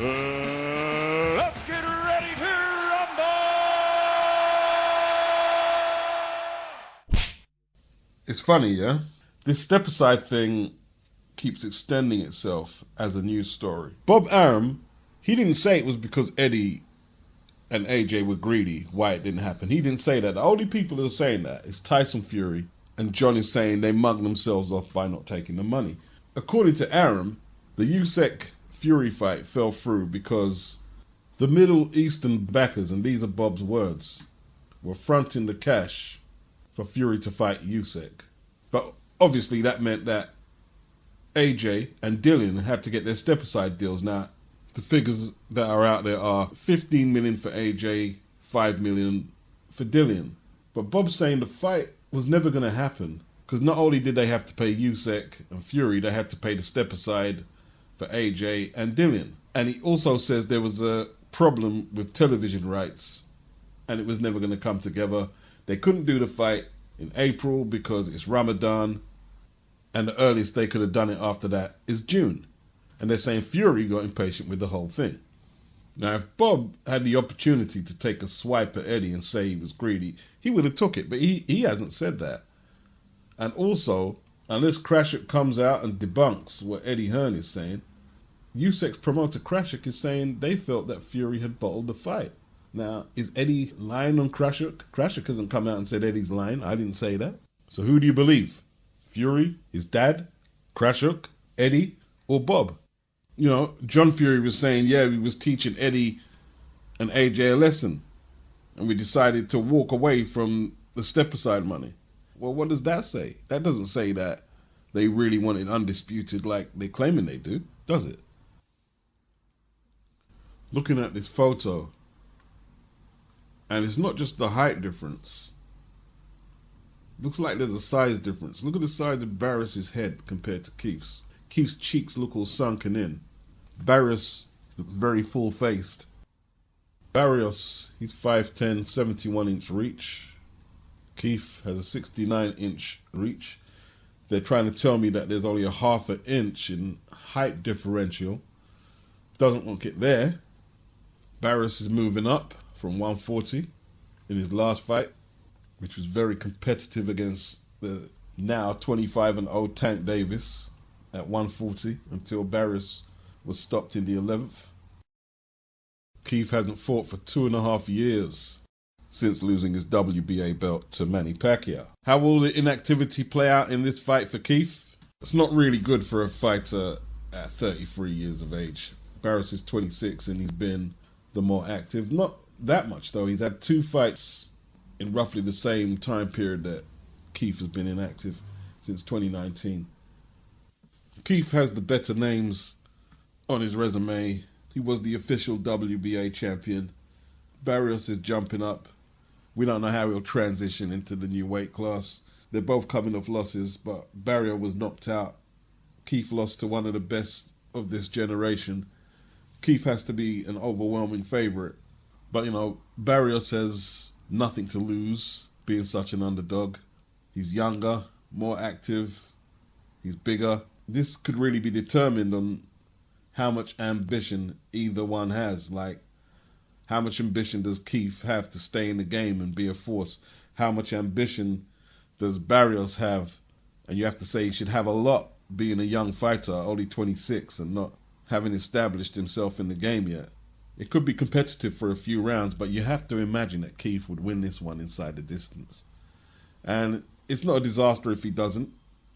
Let's get ready to rumble! It's funny, yeah? This step aside thing keeps extending itself as a news story. Bob Arum, he didn't say it was because Eddie and AJ were greedy why it didn't happen. He didn't say that. The only people who are saying that is Tyson Fury, and John is saying they mugged themselves off by not taking the money. According to Arum, the Usyk Fury fight fell through because the Middle Eastern backers, and these are Bob's words, were fronting the cash for Fury to fight Usyk. But obviously that meant that AJ and Dillian had to get their step-aside deals. Now, the figures that are out there are 15 million for AJ, 5 million for Dillian. But Bob's saying the fight was never going to happen because not only did they have to pay Usyk and Fury, they had to pay the step-aside for AJ and Dillian. And he also says there was a problem with television rights and it was never going to come together. They couldn't do the fight in April because it's Ramadan, and the earliest they could have done it after that is June. And they're saying Fury got impatient with the whole thing. Now, if Bob had the opportunity to take a swipe at Eddie and say he was greedy, he would have took it, but he hasn't said that. And also, unless Krashik comes out and debunks what Eddie Hearn is saying, Usyk's promoter Krashik is saying they felt that Fury had bottled the fight. Now, is Eddie lying on Krashik? Krashik hasn't come out and said Eddie's lying. I didn't say that. So who do you believe? Fury, his dad, Krashik, Eddie, or Bob? You know, John Fury was saying, yeah, we was teaching Eddie and AJ a lesson. And we decided to walk away from the step-aside money. Well, what does that say? That doesn't say that they really want it undisputed like they're claiming they do, does it? Looking at this photo, and it's not just the height difference. Looks like there's a size difference. Look at the size of Barrios' head compared to Keith's. Keith's cheeks look all sunken in. Barrios looks very full-faced. Barrios, he's 5'10", 71-inch reach. Keith has a 69-inch reach. They're trying to tell me that there's only a half an inch in height differential. Doesn't look it there. Barrios is moving up from 140 in his last fight, which was very competitive against the now 25-0 Tank Davis at 140 until Barrios was stopped in the 11th. Keith hasn't fought for 2.5 years since losing his WBA belt to Manny Pacquiao. How will the inactivity play out in this fight for Keith? It's not really good for a fighter at 33 years of age. Barrios is 26 and he's been the more active. Not that much though. He's had 2 fights in roughly the same time period that Keith has been inactive, since 2019. Keith has the better names on his resume. He was the official WBA champion. Barrios is jumping up. We don't know how he'll transition into the new weight class. They're both coming off losses, but Barrios was knocked out. Keith lost to one of the best of this generation. Keith has to be an overwhelming favourite. But, you know, Barrios has nothing to lose, being such an underdog. He's younger, more active, he's bigger. This could really be determined on how much ambition either one has. Like, how much ambition does Keith have to stay in the game and be a force? How much ambition does Barrios have? And you have to say he should have a lot, being a young fighter, only 26, and not having established himself in the game yet. It could be competitive for a few rounds, but you have to imagine that Keith would win this one inside the distance. And it's not a disaster if he doesn't.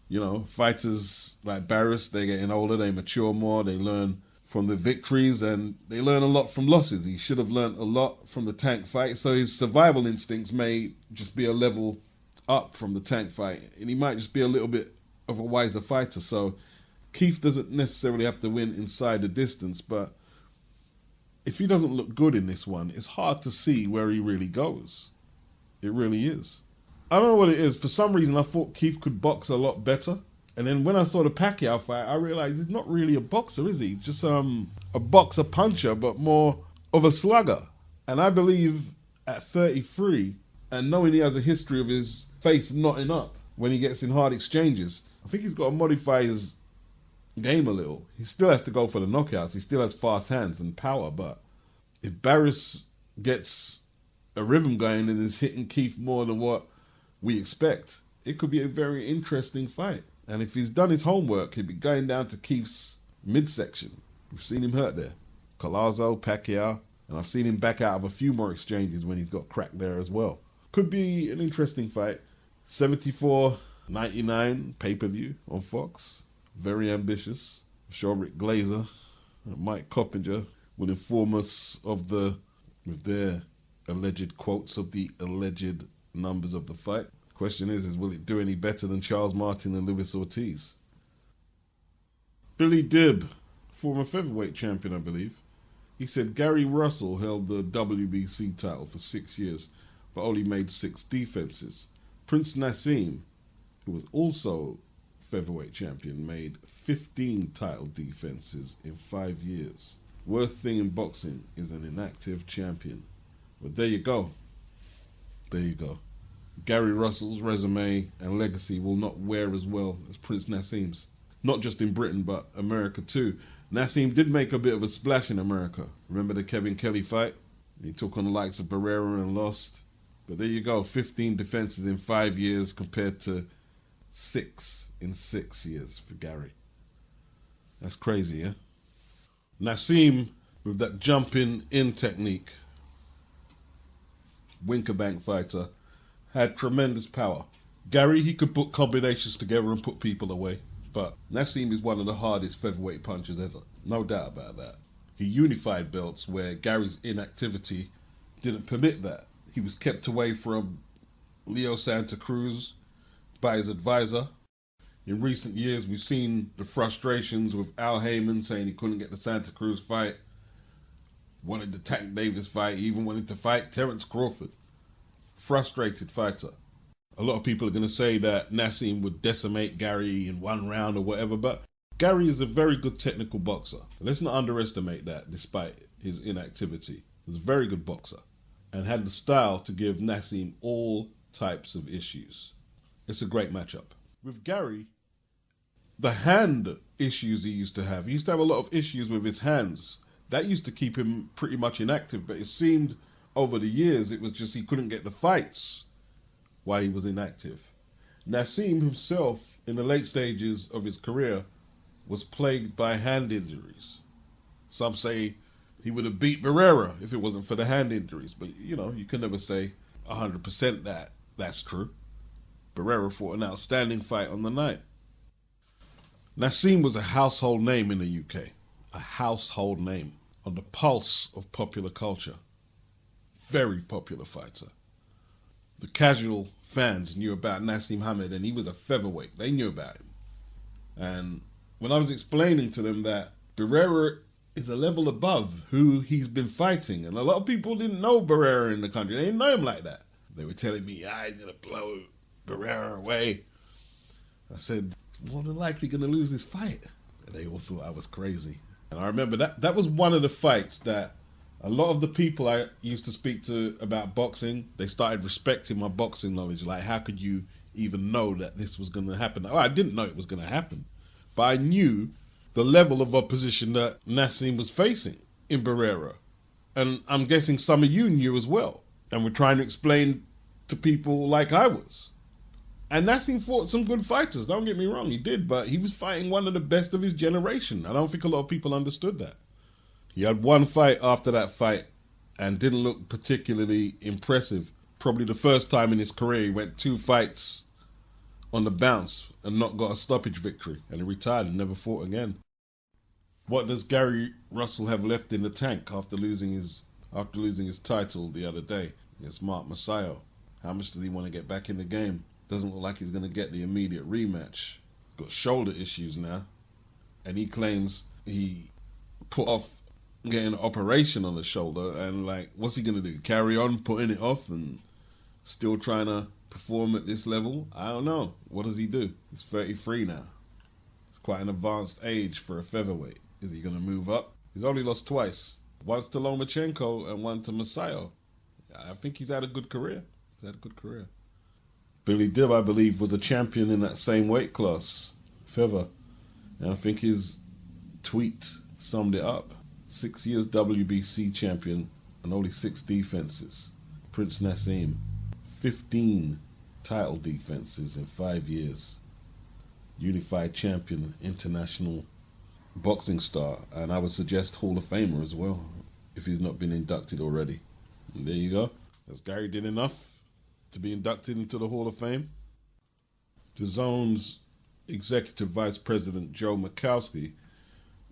You know, fighters like Barrios, they're getting older, they mature more, they learn from the victories, and they learn a lot from losses. He should have learned a lot from the Tank fight, so his survival instincts may just be a level up from the Tank fight, and he might just be a little bit of a wiser fighter. So Keith doesn't necessarily have to win inside the distance, but if he doesn't look good in this one, it's hard to see where he really goes. It really is. I don't know what it is. For some reason, I thought Keith could box a lot better. And then when I saw the Pacquiao fight, I realized he's not really a boxer, is he? Just a boxer puncher, but more of a slugger. And I believe at 33, and knowing he has a history of his face knotting up when he gets in hard exchanges, I think he's got to modify his game a little. He still has to go for the knockouts. He still has fast hands and power, but if Barrios gets a rhythm going and is hitting Keith more than what we expect, it could be a very interesting fight. And if he's done his homework, he'd be going down to Keith's midsection. We've seen him hurt there. Collazo, Pacquiao, and I've seen him back out of a few more exchanges when he's got cracked there as well. Could be an interesting fight. 74.99 pay-per-view on Fox. Very ambitious. I'm sure Rick Glazer and Mike Coppinger will inform us of with their alleged quotes of the alleged numbers of the fight. Question is will it do any better than Charles Martin and Luis Ortiz? Billy Dibb, former featherweight champion, I believe. He said Gary Russell held the WBC title for 6 years, but only made 6 defenses. Prince Naseem, who was also featherweight champion, made 15 title defenses in 5 years. Worst thing in boxing is an inactive champion. But there you go. There you go. Gary Russell's resume and legacy will not wear as well as Prince Naseem's. Not just in Britain, but America too. Naseem did make a bit of a splash in America. Remember the Kevin Kelly fight? He took on the likes of Barrera and lost. But there you go, 15 defenses in 5 years compared to 6 in 6 years for Gary. That's crazy, yeah? Naseem, with that jumping in technique, Eubank fighter, had tremendous power. Gary, he could put combinations together and put people away. But Naseem is one of the hardest featherweight punchers ever. No doubt about that. He unified belts where Gary's inactivity didn't permit that. He was kept away from Leo Santa Cruz by his advisor. In recent years, we've seen the frustrations with Al Heyman saying he couldn't get the Santa Cruz fight, wanted the Tank Davis fight, even wanted to fight Terence Crawford. Frustrated fighter. A lot of people are going to say that Naseem would decimate Gary in 1 round or whatever, but Gary is a very good technical boxer. Let's not underestimate that despite his inactivity. He's a very good boxer and had the style to give Naseem all types of issues. It's a great matchup. With Gary, the hand issues he used to have a lot of issues with his hands. That used to keep him pretty much inactive, but it seemed over the years it was just he couldn't get the fights while he was inactive. Naseem himself, in the late stages of his career, was plagued by hand injuries. Some say he would have beat Barrera if it wasn't for the hand injuries, but you can never say 100% that that's true. Barrera fought an outstanding fight on the night. Naseem was a household name in the UK, a household name on the pulse of popular culture. Very popular fighter. The casual fans knew about Naseem Hamed, and he was a featherweight. They knew about him. And when I was explaining to them that Barrera is a level above who he's been fighting, and a lot of people didn't know Barrera in the country. They didn't know him like that. They were telling me, he's going to blow Barrera away. I said, more than likely going to lose this fight. And they all thought I was crazy. And I remember that was one of the fights that a lot of the people I used to speak to about boxing, they started respecting my boxing knowledge. Like, how could you even know that this was going to happen? Oh, I didn't know it was going to happen. But I knew the level of opposition that Naseem was facing in Barrera. And I'm guessing some of you knew as well. And we're trying to explain to people like I was. And Naseem fought some good fighters, don't get me wrong, he did. But he was fighting one of the best of his generation. I don't think a lot of people understood that. He had one fight after that fight and didn't look particularly impressive. Probably the first time in his career he went 2 fights on the bounce and not got a stoppage victory. And he retired and never fought again. What does Gary Russell have left in the tank after losing his title the other day against Mark Masayo? How much does he want to get back in the game? Doesn't look like he's going to get the immediate rematch. He's got shoulder issues now. And he claims he put off getting an operation on the shoulder, and what's he going to do? Carry on putting it off and still trying to perform at this level? I don't know. What does he do? He's 33 now. It's quite an advanced age for a featherweight. Is he going to move up? He's only lost twice. Once to Lomachenko and one to Masayo. I think he's had a good career. Billy Dibb, I believe, was a champion in that same weight class, feather. And I think his tweet summed it up. 6 years WBC champion and only 6 defenses. Prince Naseem, 15 title defenses in 5 years. Unified champion, international boxing star, and I would suggest Hall of Famer as well, if he's not been inducted already. And there you go. Has Gary did enough to be inducted into the Hall of Fame? DAZN's Executive Vice President Joe Mikowski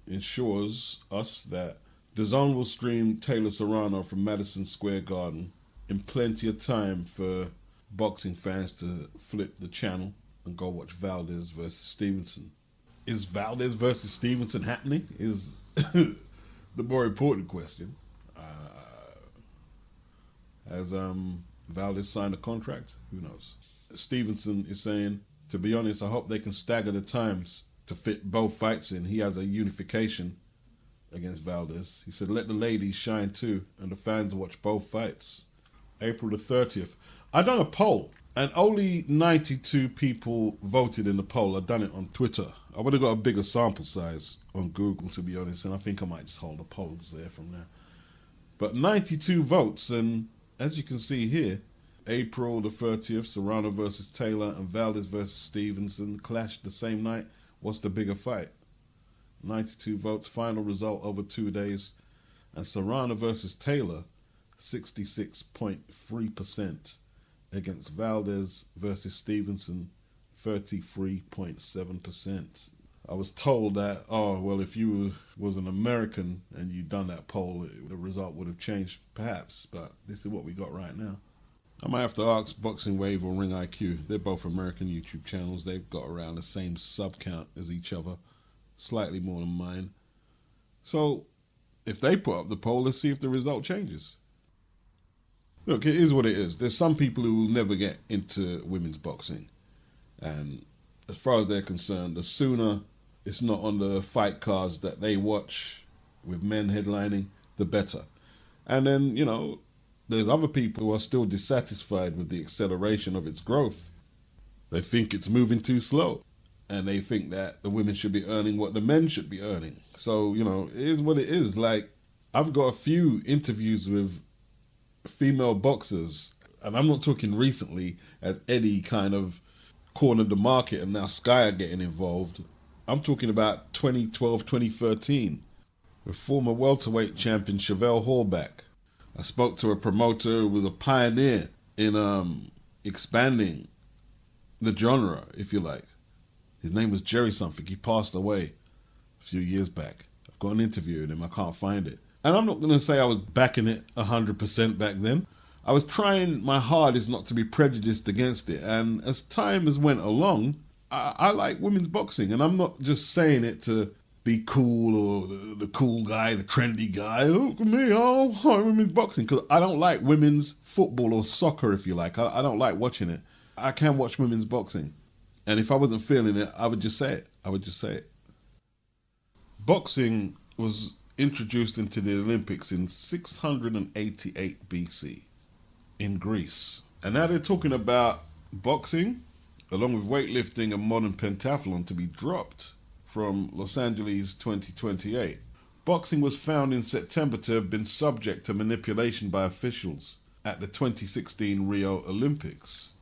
ensures us that DAZN will stream Taylor Serrano from Madison Square Garden in plenty of time for boxing fans to flip the channel and go watch Valdez versus Stevenson. Is Valdez versus Stevenson happening? Is the more important question. Has Valdez signed a contract? Who knows? Stevenson is saying, to be honest, I hope they can stagger the times to fit both fights in. He has a unification against Valdez. He said, let the ladies shine too, and the fans watch both fights. April the 30th. I done a poll, and only 92 people voted in the poll. I done it on Twitter. I would have got a bigger sample size on Google, to be honest, and I think I might just hold the polls there from there. But 92 votes, and as you can see here, April the 30th, Serrano versus Taylor and Valdez versus Stevenson clashed the same night. What's the bigger fight? 92 votes, final result over 2 days. And Serrano versus Taylor, 66.3% against Valdez versus Stevenson, 33.7%. I was told that, oh, well, if you was an American and you'd done that poll, the result would have changed perhaps, but this is what we got right now. I might have to ask Boxing Wave or Ring IQ. They're both American YouTube channels. They've got around the same sub count as each other, slightly more than mine. So if they put up the poll, let's see if the result changes. Look, it is what it is. There's some people who will never get into women's boxing. And as far as they're concerned, the sooner it's not on the fight cards that they watch with men headlining, the better. And then, you know, there's other people who are still dissatisfied with the acceleration of its growth. They think it's moving too slow. And they think that the women should be earning what the men should be earning. So, you know, it is what it is. Like, I've got a few interviews with female boxers, and I'm not talking recently as Eddie kind of cornered the market and now Sky are getting involved. I'm talking about 2012, 2013 with former welterweight champion Chevelle Hallback. I spoke to a promoter who was a pioneer in expanding the genre, if you like. His name was Jerry something. He passed away a few years back. I've got an interview with him. I can't find it. And I'm not going to say I was backing it 100% back then. I was trying my hardest not to be prejudiced against it. And as time has went along, I like women's boxing. And I'm not just saying it to be cool or the cool guy, the trendy guy. Look at me, I like women's boxing. Because I don't like women's football or soccer, if you like. I don't like watching it. I can watch women's boxing. And if I wasn't feeling it, I would just say it. Boxing was introduced into the Olympics in 688 BC in Greece. And now they're talking about boxing, along with weightlifting and modern pentathlon, to be dropped from Los Angeles 2028. Boxing was found in September to have been subject to manipulation by officials at the 2016 Rio Olympics.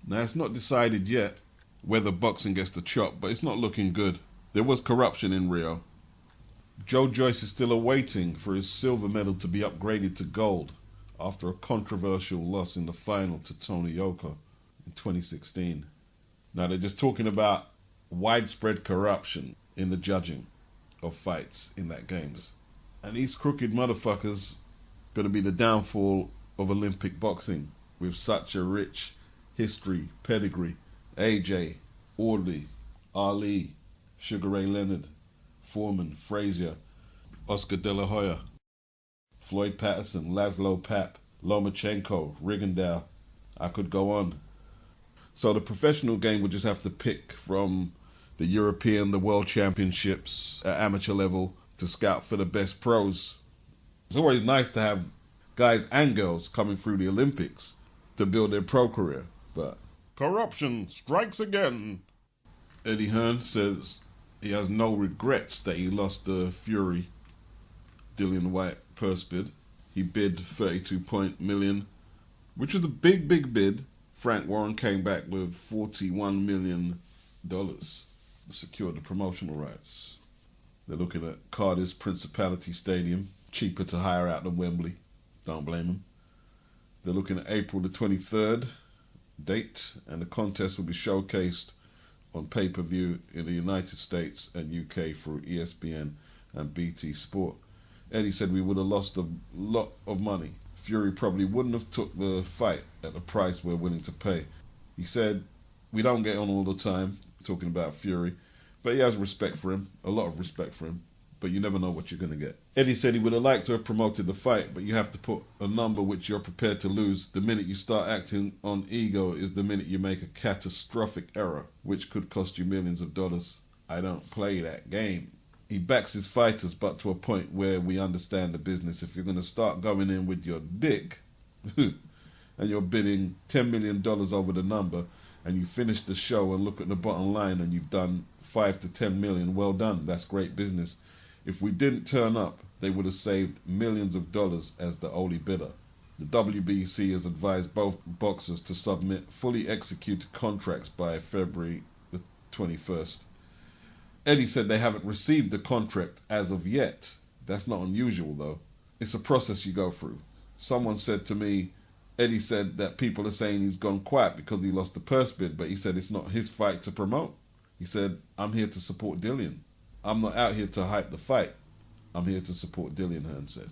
Now, it's not decided yet whether boxing gets the chop, but it's not looking good. There was corruption in Rio. Joe Joyce is still awaiting for his silver medal to be upgraded to gold after a controversial loss in the final to Tony Yoka in 2016. Now, they're just talking about widespread corruption in the judging of fights in that games. And these crooked motherfuckers going to be the downfall of Olympic boxing with such a rich history, pedigree. AJ, Audley, Ali, Sugar Ray Leonard, Foreman, Frazier, Oscar De La Hoya, Floyd Patterson, Laszlo Papp, Lomachenko, Rigondeaux. I could go on. So the professional game would just have to pick from the European, the World Championships at amateur level to scout for the best pros. It's always nice to have guys and girls coming through the Olympics to build their pro career, but corruption strikes again. Eddie Hearn says He has no regrets that he lost the Fury Dillian Whyte purse bid. He bid 32 million, which was a big bid. Frank Warren came back with $41 million to secure the promotional rights. They're looking at Cardiff's Principality Stadium, cheaper to hire out than Wembley. Don't blame them. They're looking at April the 23rd date, and the contest will be showcased on pay-per-view in the United States and UK through ESPN and BT Sport. Eddie said we would have lost a lot of money. Fury probably wouldn't have took the fight at the price we're willing to pay. He said, we don't get on all the time, talking about Fury, but he has respect for him, a lot of respect for him, but you never know what you're going to get. Eddie said he would have liked to have promoted the fight, but you have to put a number which you're prepared to lose. The minute you start acting on ego is the minute you make a catastrophic error, which could cost you millions of dollars. I don't play that game. He backs his fighters, but to a point where we understand the business. If you're going to start going in with your dick and you're bidding $10 million over the number, and you finish the show and look at the bottom line and you've done 5 to 10 million, well done. That's great business. If we didn't turn up, they would have saved millions of dollars as the only bidder. The WBC has advised both boxers to submit fully executed contracts by February the 21st. Eddie said they haven't received the contract as of yet. That's not unusual though. It's a process you go through. Someone said to me, Eddie said that people are saying he's gone quiet because he lost the purse bid, but he said it's not his fight to promote. He said, I'm here to support Dillian. I'm not out here to hype the fight. I'm here to support Dillian, Hearn said.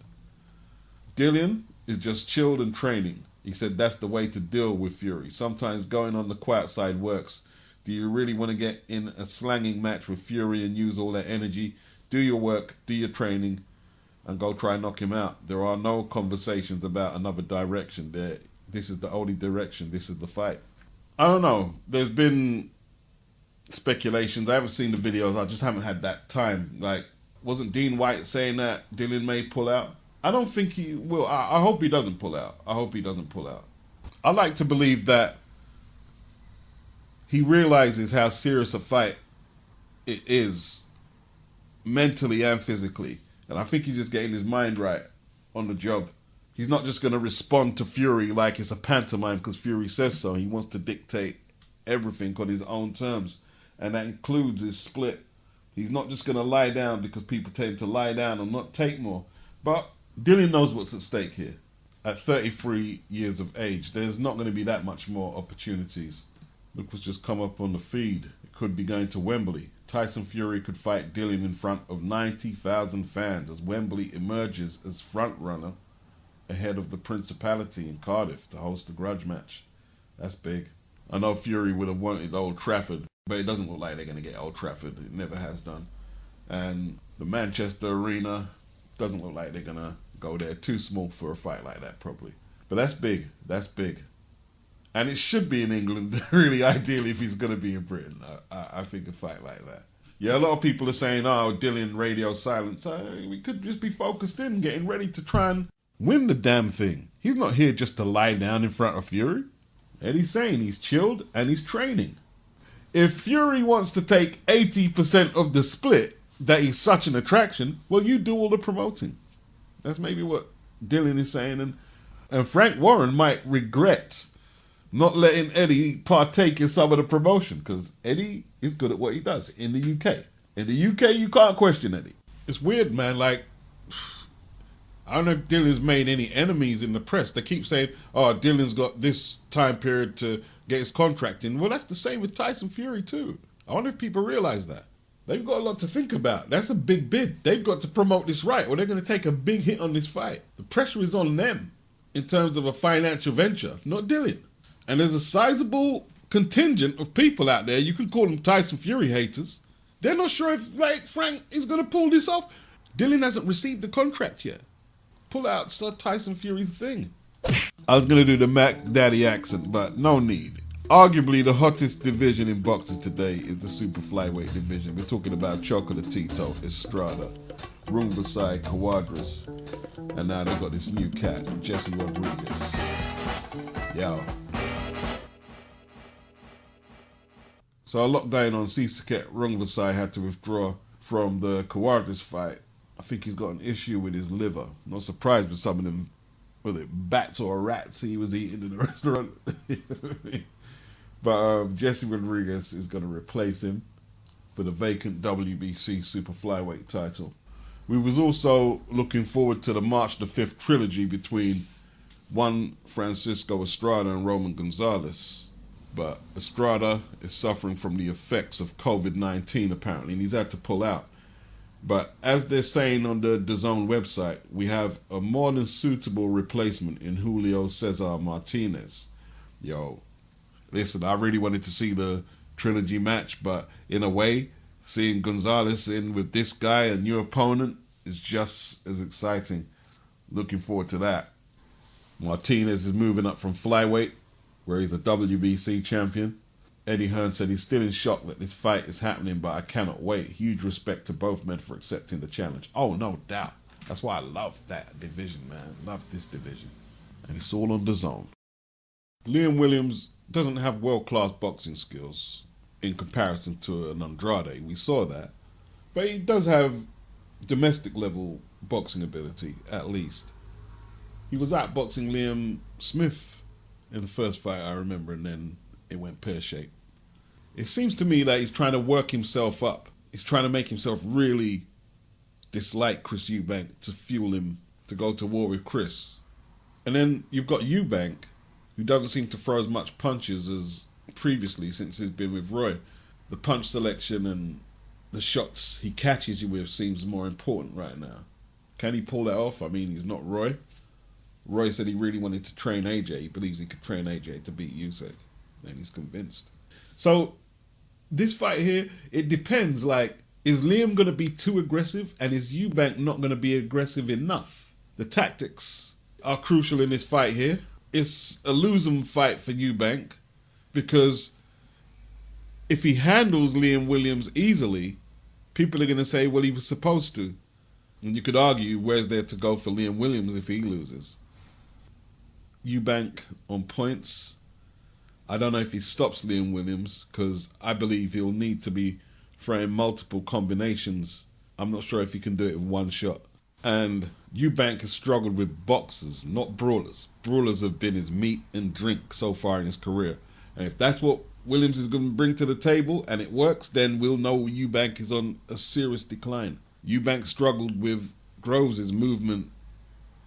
Dillian is just chilled and training. He said that's the way to deal with Fury. Sometimes going on the quiet side works. Do you really want to get in a slanging match with Fury and use all that energy? Do your work, do your training, and go try and knock him out. There are no conversations about another direction. This is the only direction. This is the fight. I don't know. There's been speculations. I haven't seen the videos. I just haven't had that time. Like, wasn't Dean Whyte saying that Dillian may pull out? I don't think he will. I hope he doesn't pull out. I hope he doesn't pull out. I like to believe that he realizes how serious a fight it is, mentally and physically. And I think he's just getting his mind right on the job. He's not just going to respond to Fury like it's a pantomime because Fury says so. He wants to dictate everything on his own terms. And that includes his split. He's not just going to lie down because people tell him to lie down and not take more. But Dillian knows what's at stake here. At 33 years of age, there's not going to be that much more opportunities. Look what's just come up on the feed. It could be going to Wembley. Tyson Fury could fight Dillian in front of 90,000 fans as Wembley emerges as front runner ahead of the Principality in Cardiff to host the grudge match. That's big. I know Fury would have wanted Old Trafford, but it doesn't look like they're going to get Old Trafford. It never has done. And the Manchester Arena doesn't look like they're going to go there. Too small for a fight like that, probably. But that's big. That's big. And it should be in England, really, ideally, if he's going to be in Britain. I think a fight like that. Yeah, a lot of people are saying, oh, Dillian radio silence. We could just be focused in, getting ready to try and win the damn thing. He's not here just to lie down in front of Fury. Eddie's saying he's chilled and he's training. If Fury wants to take 80% of the split, that he's such an attraction, well, you do all the promoting. That's maybe what Dillian is saying. And Frank Warren might regret not letting Eddie partake in some of the promotion because Eddie is good at what he does in the UK. In the UK, you can't question Eddie. It's weird, man. Like, I don't know if Dillian's made any enemies in the press. They keep saying, oh, Dillian's got this time period to get his contract in. Well, that's the same with Tyson Fury too. I wonder if people realize that. They've got a lot to think about. That's a big bid. They've got to promote this right or they're going to take a big hit on this fight. The pressure is on them in terms of a financial venture, not Dillian. And there's a sizable contingent of people out there, you could call them Tyson Fury haters. They're not sure if, like, Frank is going to pull this off. Dillian hasn't received the contract yet. Pull out Sir Tyson Fury's thing. I was going to do the Mac Daddy accent, but no need. Arguably, the hottest division in boxing today is the super flyweight division. We're talking about Chocolatito, Estrada, Rungvisai, Cuadras, and now they've got this new cat, Jesse Rodriguez. Yo. So a lot going on. Ceasr Martinez had to withdraw from the Cuadras fight. I think he's got an issue with his liver. Not surprised with some of them, whether it bats or rats he was eating in the restaurant. But Jesse Rodriguez is going to replace him for the vacant WBC Super Flyweight title. We was also looking forward to the March the 5th trilogy between Juan Francisco Estrada and Roman Gonzalez. But Estrada is suffering from the effects of COVID-19 apparently, and he's had to pull out. But as they're saying on the DAZN website, we have a more than suitable replacement in Julio Ceasr Martinez. Yo, listen, I really wanted to see the trilogy match, but in a way, seeing Gonzalez in with this guy, a new opponent, is just as exciting. Looking forward to that. Martinez is moving up from flyweight, where he's a WBC champion. Eddie Hearn said he's still in shock that this fight is happening, but I cannot wait. Huge respect to both men for accepting the challenge. Oh, no doubt. That's why I love that division, man. Love this division. And it's all on DAZN. Liam Williams doesn't have world-class boxing skills in comparison to an Andrade. We saw that. But he does have domestic-level boxing ability, at least. He was outboxing Liam Smith in the first fight, I remember, and then it went pear-shaped. It seems to me that he's trying to work himself up. He's trying to make himself really dislike Chris Eubank to fuel him to go to war with Chris. And then you've got Eubank, who doesn't seem to throw as much punches as previously since he's been with Roy. The punch selection and the shots he catches you with seems more important right now. Can he pull that off? I mean, he's not Roy. Roy said he really wanted to train AJ. He believes he could train AJ to beat Usyk. And he's convinced. So, this fight here, it depends. Like, is Liam going to be too aggressive? And is Eubank not going to be aggressive enough? The tactics are crucial in this fight here. It's a losing fight for Eubank because if he handles Liam Williams easily, people are going to say, well, he was supposed to. And you could argue, where's there to go for Liam Williams if he loses? Eubank on points. I don't know if he stops Liam Williams because I believe he'll need to be throwing multiple combinations. I'm not sure if he can do it with one shot. And Eubank has struggled with boxers, not brawlers. Brawlers have been his meat and drink so far in his career. And if that's what Williams is going to bring to the table and it works, then we'll know Eubank is on a serious decline. Eubank struggled with Groves' movement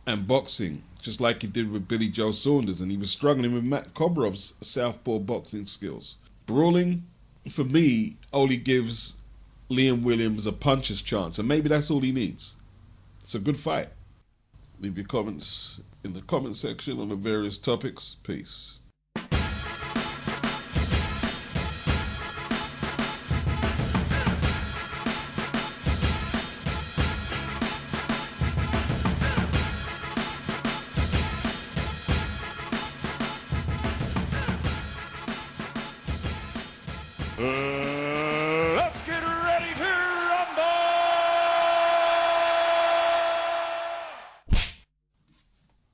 and boxing, just like he did with Billy Joe Saunders, and he was struggling with Matt Kobrov's southpaw boxing skills. Brawling, for me, only gives Liam Williams a puncher's chance, and maybe that's all he needs. It's a good fight. Leave your comments in the comment section on the various topics. Peace.